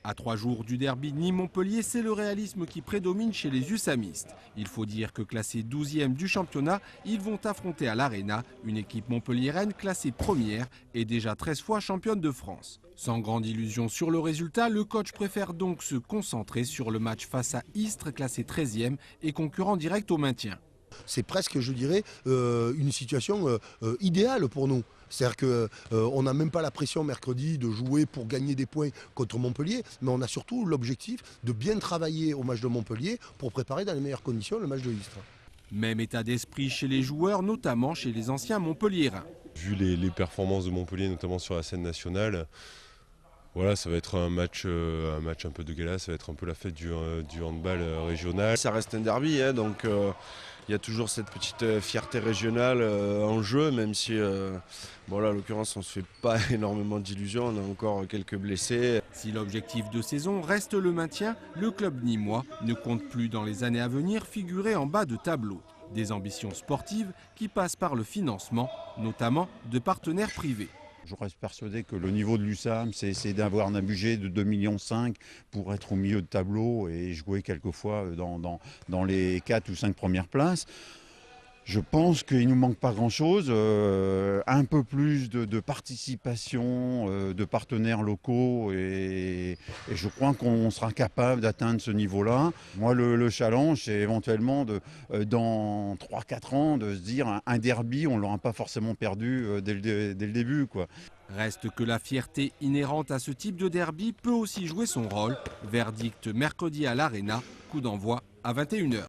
À 3 jours du derby Nîmes-Montpellier, c'est le réalisme qui prédomine chez les USAMistes. Il faut dire que classés 12e du championnat, ils vont affronter à l'Arena une équipe montpelliéraine classée première et déjà 13 fois championne de France. Sans grande illusion sur le résultat, le coach préfère donc se concentrer sur le match face à Istres, classé 13e et concurrent direct au maintien. C'est presque, je dirais, une situation idéale pour nous. C'est-à-dire qu'on n'a même pas la pression mercredi de jouer pour gagner des points contre Montpellier, mais on a surtout l'objectif de bien travailler au match de Montpellier pour préparer dans les meilleures conditions le match de Istres. Même état d'esprit chez les joueurs, notamment chez les anciens montpelliérains. Vu les performances de Montpellier, notamment sur la scène nationale, voilà, ça va être un match un peu de gala, ça va être un peu la fête du handball régional. Ça reste un derby, hein, donc il y a toujours cette petite fierté régionale en jeu, même si bon, là, en l'occurrence on ne se fait pas énormément d'illusions, on a encore quelques blessés. Si l'objectif de saison reste le maintien, le club nîmois ne compte plus dans les années à venir figurer en bas de tableau. Des ambitions sportives qui passent par le financement, notamment de partenaires privés. Je reste persuadé que le niveau de l'USAM, c'est essayer d'avoir un budget de 2,5 millions pour être au milieu de tableau et jouer quelquefois dans les 4 ou 5 premières places. Je pense qu'il ne nous manque pas grand-chose, un peu plus de participation de partenaires locaux et je crois qu'on sera capable d'atteindre ce niveau-là. Moi, le challenge, c'est éventuellement dans 3-4 ans de se dire un derby, on ne l'aura pas forcément perdu dès le début, quoi. Reste que la fierté inhérente à ce type de derby peut aussi jouer son rôle. Verdict mercredi à l'Arena, coup d'envoi à 21 h.